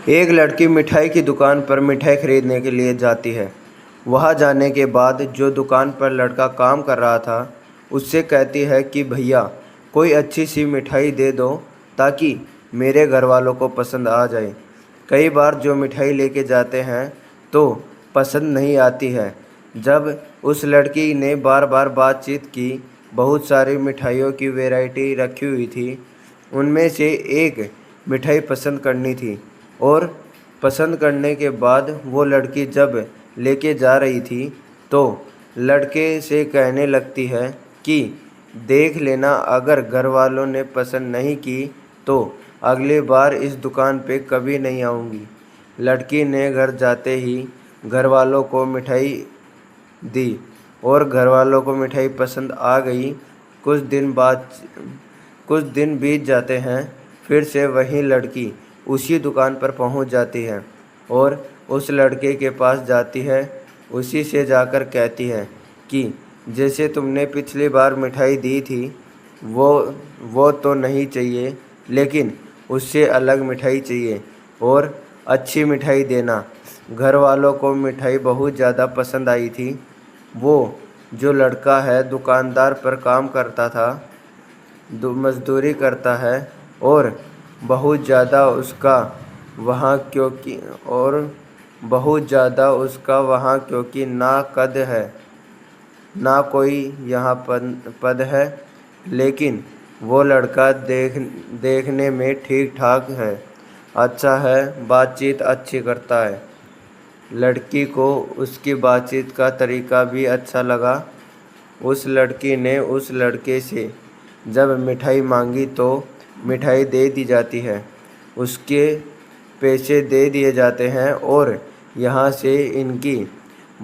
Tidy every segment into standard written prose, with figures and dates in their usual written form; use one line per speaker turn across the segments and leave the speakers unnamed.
एक लड़की मिठाई की दुकान पर मिठाई खरीदने के लिए जाती है। वहां जाने के बाद जो दुकान पर लड़का काम कर रहा था उससे कहती है कि भैया कोई अच्छी सी मिठाई दे दो ताकि मेरे घर वालों को पसंद आ जाए। कई बार जो मिठाई लेके जाते हैं तो पसंद नहीं आती है। जब उस लड़की ने बार बार बातचीत की, बहुत सारी मिठाइयों की वैरायटी रखी हुई थी। उनमें से एक मिठाई पसंद करनी थी और पसंद करने के बाद वो लड़की जब लेके जा रही थी तो लड़के से कहने लगती है कि देख लेना, अगर घर वालों ने पसंद नहीं की तो अगली बार इस दुकान पे कभी नहीं आऊँगी। लड़की ने घर जाते ही घर वालों को मिठाई दी और घर वालों को मिठाई पसंद आ गई। कुछ दिन बीत जाते हैं। फिर से वही लड़की उसी दुकान पर पहुंच जाती है और उस लड़के के पास जाती है। उसी से जाकर कहती है कि जैसे तुमने पिछली बार मिठाई दी थी वो तो नहीं चाहिए, लेकिन उससे अलग मिठाई चाहिए और अच्छी मिठाई देना। घर वालों को मिठाई बहुत ज़्यादा पसंद आई थी। वो जो लड़का है दुकानदार पर काम करता था, मज़दूरी करता है और बहुत ज़्यादा उसका वहाँ क्योंकि ना कद है ना कोई यहाँ पद है, लेकिन वो लड़का देखने में ठीक ठाक है, अच्छा है, बातचीत अच्छी करता है। लड़की को उसकी बातचीत का तरीका भी अच्छा लगा। उस लड़की ने उस लड़के से जब मिठाई मांगी तो मिठाई दे दी जाती है, उसके पैसे दे दिए जाते हैं और यहाँ से इनकी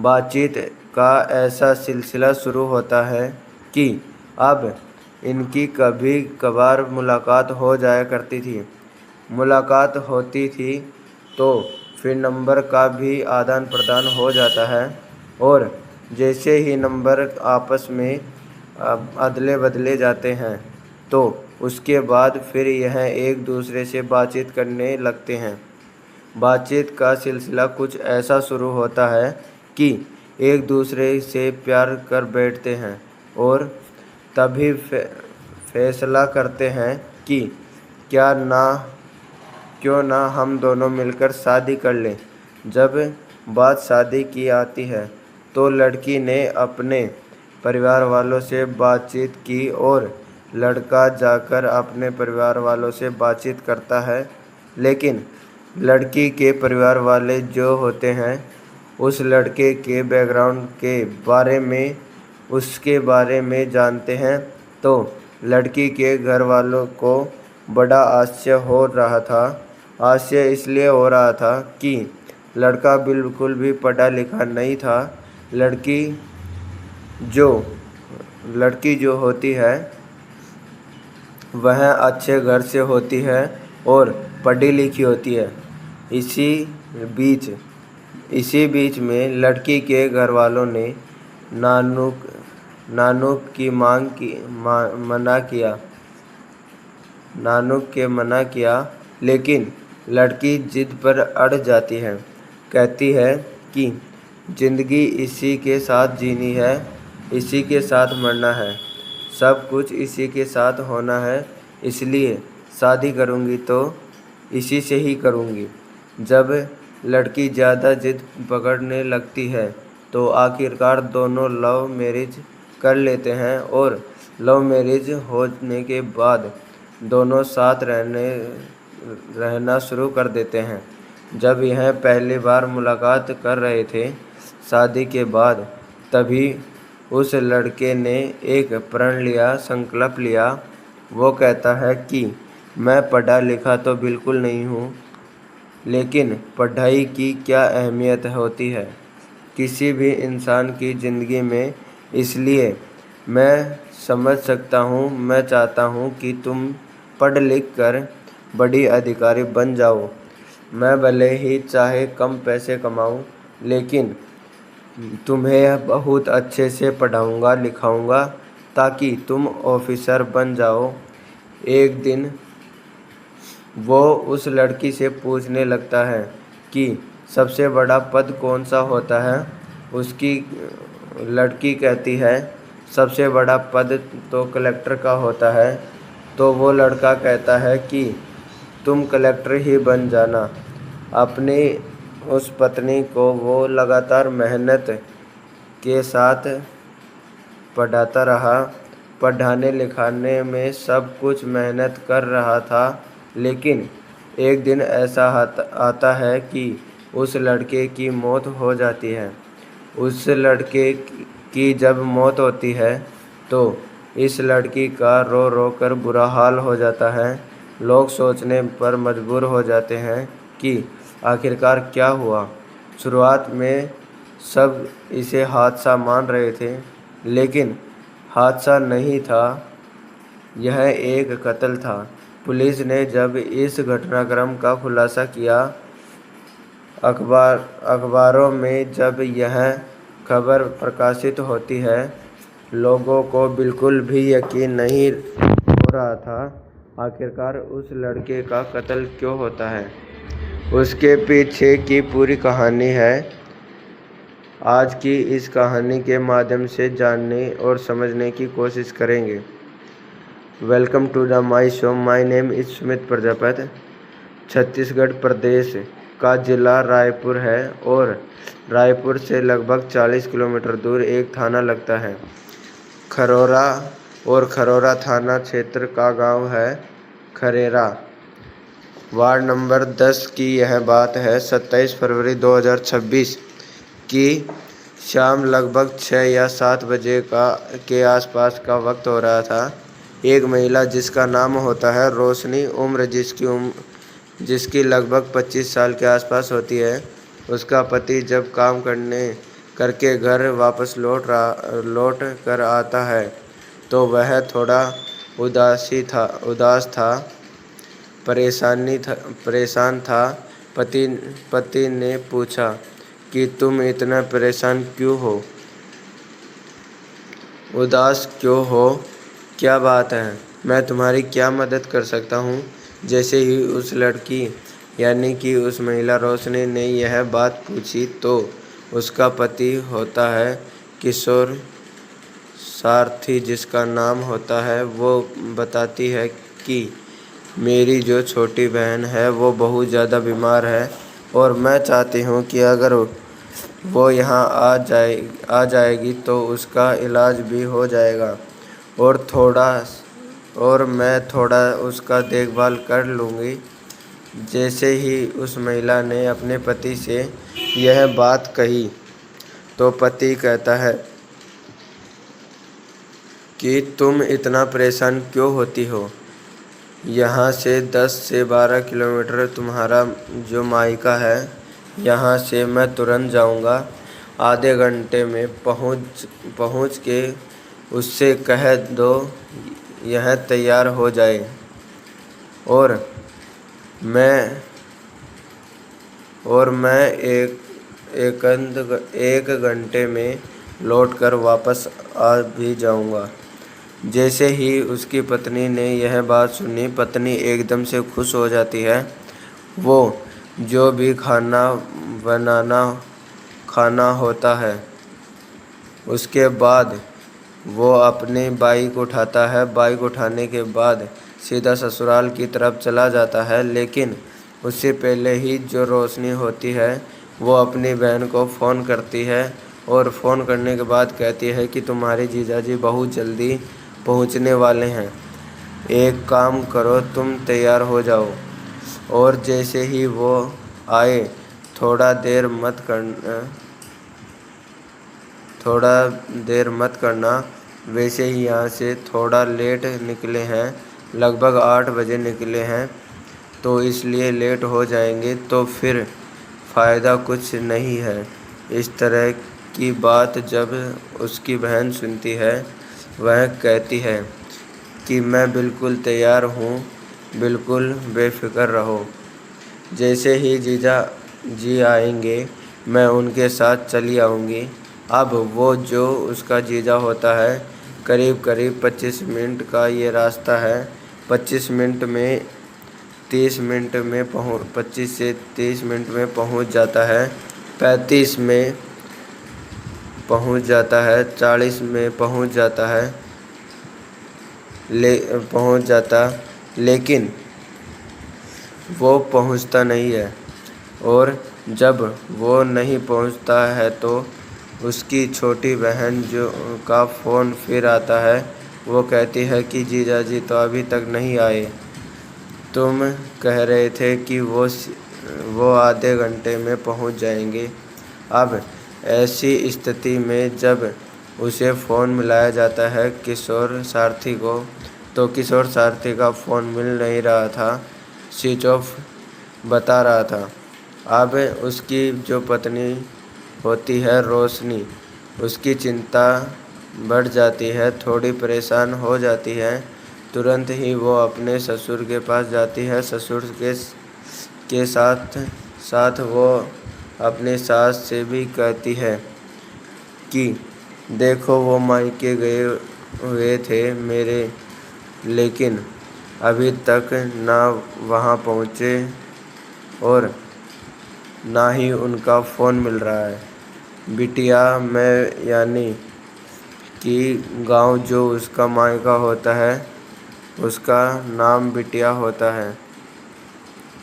बातचीत का ऐसा सिलसिला शुरू होता है कि अब इनकी कभी कभार मुलाकात हो जाया करती थी। मुलाकात होती थी तो फिर नंबर का भी आदान प्रदान हो जाता है और जैसे ही नंबर आपस में अदले बदले जाते हैं तो उसके बाद फिर यह एक दूसरे से बातचीत करने लगते हैं। बातचीत का सिलसिला कुछ ऐसा शुरू होता है कि एक दूसरे से प्यार कर बैठते हैं और तभी फैसला करते हैं कि क्यों ना हम दोनों मिलकर शादी कर लें। जब बात शादी की आती है तो लड़की ने अपने परिवार वालों से बातचीत की और लड़का जाकर अपने परिवार वालों से बातचीत करता है, लेकिन लड़की के परिवार वाले जो होते हैं उस लड़के के बैकग्राउंड के उसके बारे में जानते हैं। तो लड़की के घर वालों को बड़ा आश्चर्य इसलिए हो रहा था कि लड़का बिल्कुल भी पढ़ा लिखा नहीं था। लड़की जो होती है वह अच्छे घर से होती है और पढ़ी लिखी होती है। इसी बीच में लड़की के घर वालों ने नानुक के मना किया, लेकिन लड़की जिद पर अड़ जाती है। कहती है कि ज़िंदगी इसी के साथ जीनी है, इसी के साथ मरना है, सब कुछ इसी के साथ होना है, इसलिए शादी करूँगी तो इसी से ही करूँगी। जब लड़की ज़्यादा जिद पकड़ने लगती है तो आखिरकार दोनों लव मैरिज कर लेते हैं और लव मैरिज होने के बाद दोनों साथ रहना शुरू कर देते हैं। जब यह पहली बार मुलाकात कर रहे थे शादी के बाद, तभी उस लड़के ने एक संकल्प लिया। वो कहता है कि मैं पढ़ा लिखा तो बिल्कुल नहीं हूँ, लेकिन पढ़ाई की क्या अहमियत होती है किसी भी इंसान की ज़िंदगी में, इसलिए मैं समझ सकता हूँ। मैं चाहता हूँ कि तुम पढ़ लिख कर बड़ी अधिकारी बन जाओ। मैं भले ही चाहे कम पैसे कमाऊँ, लेकिन तुम्हें बहुत अच्छे से पढ़ाऊँगा लिखाऊँगा ताकि तुम ऑफिसर बन जाओ। वो उस लड़की से पूछने लगता है कि सबसे बड़ा पद कौन सा होता है। उसकी लड़की कहती है सबसे बड़ा पद तो कलेक्टर का होता है। तो वो लड़का कहता है कि तुम कलेक्टर ही बन जाना। अपनी उस पत्नी को वो लगातार मेहनत के साथ पढ़ाता रहा। पढ़ाने लिखाने में सब कुछ मेहनत कर रहा था, लेकिन एक दिन ऐसा आता है कि उस लड़के की मौत हो जाती है। उस लड़के की जब मौत होती है तो इस लड़की का रो रो कर बुरा हाल हो जाता है। लोग सोचने पर मजबूर हो जाते हैं कि आखिरकार क्या हुआ। शुरुआत में सब इसे हादसा मान रहे थे, लेकिन हादसा नहीं था, यह एक कत्ल था। पुलिस ने जब इस घटनाक्रम का खुलासा किया, अखबारों में जब यह खबर प्रकाशित होती है, लोगों को बिल्कुल भी यकीन नहीं हो रहा था। आखिरकार उस लड़के का कत्ल क्यों होता है, उसके पीछे की पूरी कहानी है। आज की इस कहानी के माध्यम से जानने और समझने की कोशिश करेंगे। Welcome to the my show. My name is Sumit Prajapati. Chhattisgarh प्रदेश का जिला रायपुर है और रायपुर से लगभग 40 किलोमीटर दूर एक थाना लगता है, खरोरा। और खरोरा थाना क्षेत्र का गांव है खरेरा। वार्ड नंबर 10 की यह बात है। 27 फरवरी 2026 की शाम लगभग 6 या 7 बजे के आसपास का वक्त हो रहा था। एक महिला जिसका नाम होता है रोशनी, उम्र जिसकी लगभग 25 साल के आसपास होती है, उसका पति जब काम करके घर वापस लौट कर आता है तो वह थोड़ा उदास था, परेशान था। पति ने पूछा कि तुम इतना परेशान क्यों हो, उदास क्यों हो, क्या बात है, मैं तुम्हारी क्या मदद कर सकता हूँ। जैसे ही उस लड़की यानी कि उस महिला रोशनी ने यह बात पूछी तो उसका पति होता है किशोर सारथी, जिसका नाम होता है, वो बताती है कि मेरी जो छोटी बहन है वो बहुत ज़्यादा बीमार है और मैं चाहती हूँ कि अगर वो यहाँ आ जाएगी तो उसका इलाज भी हो जाएगा और मैं थोड़ा उसका देखभाल कर लूँगी। जैसे ही उस महिला ने अपने पति से यह बात कही तो पति कहता है कि तुम इतना परेशान क्यों होती हो। यहाँ से 10 से 12 किलोमीटर तुम्हारा जो मायका है, यहाँ से मैं तुरंत जाऊँगा। आधे घंटे में पहुँच के उससे कह दो यह तैयार हो जाए और मैं एक घंटे में लौटकर वापस आ भी जाऊँगा। जैसे ही उसकी पत्नी ने यह बात सुनी, पत्नी एकदम से खुश हो जाती है। वो जो भी खाना होता है, उसके बाद वो अपनी बाइक उठाता है। बाइक उठाने के बाद सीधा ससुराल की तरफ चला जाता है, लेकिन उससे पहले ही जो रोशनी होती है वो अपनी बहन को फ़ोन करती है और फ़ोन करने के बाद कहती है कि तुम्हारे जीजाजी बहुत जल्दी पहुंचने वाले हैं, एक काम करो तुम तैयार हो जाओ। और जैसे ही वो आए थोड़ा देर मत करना। वैसे ही यहाँ से थोड़ा लेट निकले हैं, लगभग 8 बजे निकले हैं, तो इसलिए लेट हो जाएंगे तो फिर फ़ायदा कुछ नहीं है। इस तरह की बात जब उसकी बहन सुनती है, वह कहती है कि मैं बिल्कुल तैयार हूँ, बिल्कुल बेफिक्र रहो। जैसे ही जीजा जी आएंगे मैं उनके साथ चली आऊँगी। अब वो जो उसका जीजा होता है, करीब 25 मिनट का ये रास्ता है। 25 मिनट में 25 से 30 मिनट में पहुंच जाता है, 35 में पहुंच जाता है, 40 में पहुंच जाता, लेकिन वो पहुंचता नहीं है। और जब वो नहीं पहुंचता है तो उसकी छोटी बहन का फ़ोन फिर आता है। वो कहती है कि जीजाजी तो अभी तक नहीं आए, तुम कह रहे थे कि वो आधे घंटे में पहुंच जाएंगे। अब ऐसी स्थिति में जब उसे फ़ोन मिलाया जाता है किशोर सारथी को, तो किशोर सारथी का फ़ोन मिल नहीं रहा था, स्विच ऑफ बता रहा था। अब उसकी जो पत्नी होती है रोशनी, उसकी चिंता बढ़ जाती है, थोड़ी परेशान हो जाती है। तुरंत ही वो अपने ससुर के पास जाती है। ससुर के साथ साथ वो अपनी सास से भी कहती है कि देखो वो मायके गए हुए थे मेरे, लेकिन अभी तक ना वहाँ पहुँचे और ना ही उनका फ़ोन मिल रहा है। बिटिया में यानी कि गांव जो उसका मायका होता है उसका नाम बिटिया होता है।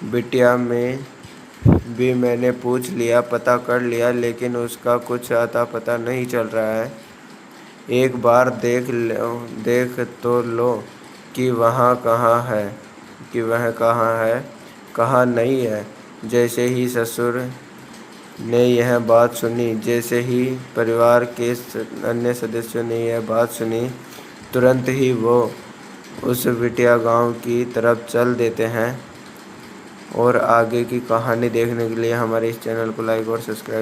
बिटिया में भी मैंने पूछ लिया, पता कर लिया, लेकिन उसका कुछ आता पता नहीं चल रहा है। एक बार देख तो लो कि वह कहाँ है, कहाँ नहीं है। जैसे ही ससुर ने यह बात सुनी, जैसे ही परिवार के अन्य सदस्यों ने यह बात सुनी, तुरंत ही वो उस बिटिया गांव की तरफ चल देते हैं। और आगे की कहानी देखने के लिए हमारे इस चैनल को लाइक और सब्सक्राइब